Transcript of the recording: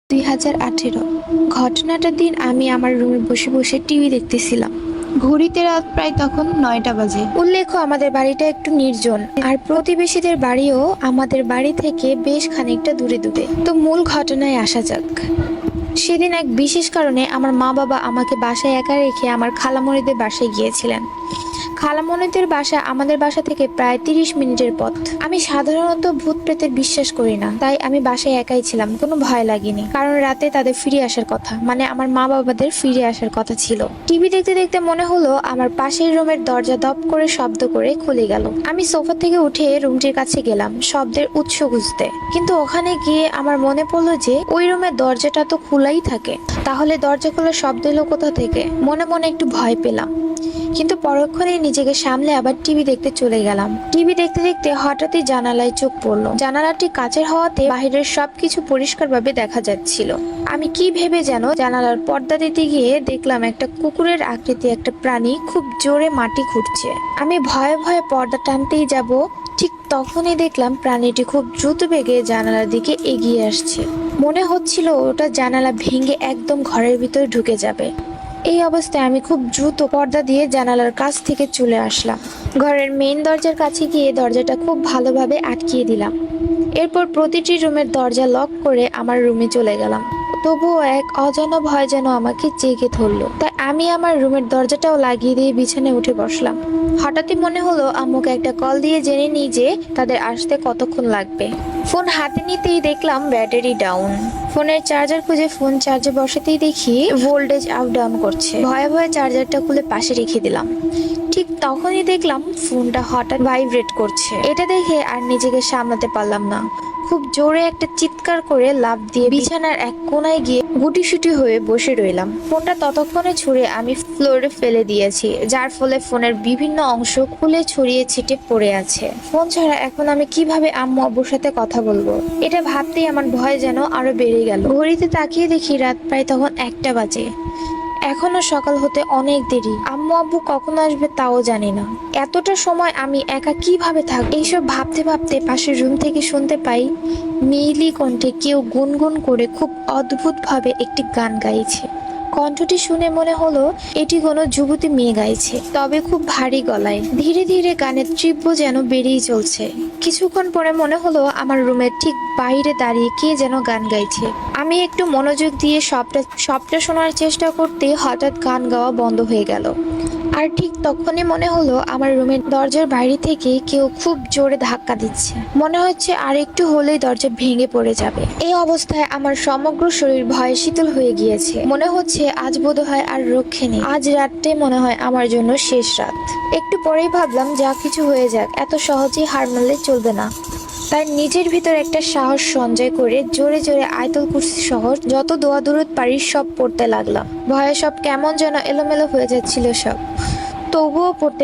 2018 ঘটনাটার দিন আমি আমার রুমে বসে বসে টিভি দেখতেছিলাম। ঘড়িতে রাত প্রায় তখন 9টা বাজে। উল্লেখ্য, আমাদের বাড়িটা একটু নির্জন, আর প্রতিবেশীদের বাড়িও আমাদের বাড়ি থেকে বেশ খানিকটা দূরে দূরে। তো মূল ঘটনায় আসা যাক। সেদিন এক বিশেষ কারণে আমার মা বাবা আমাকে বাসায় একা রেখে আমার খালামণিদের বাসায় গিয়েছিলেন। খালামণিদের বাসা আমাদের বাসা থেকে প্রায় 30 মিনিটের পথ। আমি সাধারণত ভূত প্রেতের বিশ্বাস করি না, তাই আমি বাসায় একাই ছিলাম। কোনো ভয় লাগেনি, কারণ রাতে তাদের ফিরে আসার কথা, মানে আমার মা বাবাদের ফিরে আসার কথা ছিল। টিভি দেখতে দেখতে মনে হলো আমার পাশের রুমের দরজা দপ করে শব্দ করে খুলে গেল। আমি সোফা থেকে উঠে রুমটির কাছে গেলাম শব্দের উৎস খুঁজতে, কিন্তু ওখানে গিয়ে আমার মনে পড়লো যে ওই রুমের দরজাটা তো খোলাই থাকে। তাহলে দরজা খোলার শব্দ এলো কোথা থেকে? মনে মনে একটু ভয় পেলাম, কিন্তু পরক্ষণে নিজেকে সামলে আবার টিভি দেখতে চলে গেলাম। টিভি দেখতে দেখতে হঠাৎই জানালায় চোখ পড়লো। জানালাটি কাচের হওয়াতে বাহিরের সবকিছু পরিষ্কারভাবে দেখা যাচ্ছিল। আমি কি ভেবে যেন জানালার পর্দা দিতে গিয়ে দেখলাম একটা কুকুরের আকৃতি একটা প্রাণী খুব জোরে মাটি খুঁড়ছে। আমি ভয়ে ভয়ে পর্দা টানতেই যাব, ঠিক তখনই দেখলাম প্রাণীটি খুব দ্রুত বেগে জানালার দিকে এগিয়ে আসছে। মনে হচ্ছিল ওটা জানালা ভেঙে একদম ঘরের ভিতরে ঢুকে যাবে। এই অবস্থায় আমি খুব দ্রুত পর্দা দিয়ে জানালার কাছ থেকে চলে আসলাম। ঘরের মেইন দরজার কাছে গিয়ে দরজাটা খুব ভালোভাবে আটকিয়ে দিলাম। এরপর প্রতিটি রুমের দরজা লক করে আমার রুমে চলে গেলাম। তবুও এক অজানা ভয় যেন আমাকে জেগে ধরলো, তাই আমি আমার রুমের দরজাটাও লাগিয়ে দিয়ে বিছানায় উঠে বসলাম। হঠাৎই মনে হলো আম্মুকে একটা কল দিয়ে জেনে নিই যে তাদের আসতে কতক্ষণ লাগবে। ফোন হাতে নিতেই দেখলাম ব্যাটারি ডাউন। ফোনের চার্জার খুঁজে ফোন চার্জে বসাতেই দেখি ভোল্টেজ আপ ডাউন করছে। ভয়ে ভয়ে চার্জারটা খুলে পাশে রেখে দিলাম। ঠিক তখনই দেখলাম ফোনটা হঠাৎ ভাইব্রেট করছে। এটা দেখে আর নিজেকে সামলাতে পারলাম না। খুব জোরে একটা চিৎকার করে লাফ দিয়ে বিছানার এক কোনায় গিয়ে গুটিসুটি হয়ে বসে রইলাম। ফোনটা ততক্ষণে ছুঁড়ে আমি ফ্লোরে ফেলে দিয়েছি, যার ফলে ফোনের বিভিন্ন অংশ খুলে ছড়িয়ে ছিটে পড়ে আছে। ফোন ছাড়া এখন আমি কিভাবে আম্মু আব্বুর সাথে কথা বলবো? এটা ভাবতেই আমার ভয় যেন আরো বেড়ে গেল। ঘড়িতে তাকিয়ে দেখি রাত প্রায় তখন 1টা বাজে। এখনো সকাল হতে অনেক দেরি। আম্মু আব্বু কখন আসবে তাও জানি না। এতটা সময় আমি একা কিভাবে থাকবো? এইসব ভাবতে ভাবতে পাশের রুম থেকে শুনতে পাই নীলি কণ্ঠে কেউ গুনগুন করে খুব অদ্ভুত ভাবে একটি গান গাইছে। কণ্ঠটি শুনে মনে হলো এটি কোনো যুবতী মেয়ে গাইছে, তবে খুব ভারী গলায়। ধীরে ধীরে গানের তীব্র যেন বেড়েই চলছে। কিছুক্ষণ পরে মনে হলো আমার রুমের ঠিক বাইরে দাঁড়িয়ে কে যেন গান গাইছে। আমি একটু মনোযোগ দিয়ে সবটা শোনার চেষ্টা করতে হঠাৎ গান গাওয়া বন্ধ হয়ে গেল। আর ঠিক তখনই মনে হলো আমার রুমের দরজার বাইরে থেকে কেউ খুব জোরে ধাক্কা দিচ্ছে। মনে হচ্ছে আর একটু হলেই দরজা ভেঙে পড়ে যাবে। এই অবস্থায় আমার সমগ্র শরীর ভয়ে শীতল হয়ে গিয়েছে। মনে হচ্ছে আজ বোধহয় আর রক্ষে নেই। আজ রাতটাই মনে হয় আমার জন্য শেষ রাত। একটু পরেই ভাবলাম যা কিছু হয়ে যাক, এত সহজেই হার মানলে চলবে না। তাই নিজের ভিতর একটা সাহস সঞ্চয় করে জোরে জোরে আয়াতুল কুরসি সহ যত দোয়া দুরুদ পারি সব পড়তে লাগলাম। ভয়ে সব কেমন যেন এলোমেলো হয়ে যাচ্ছিল সব, তবুও পড়তে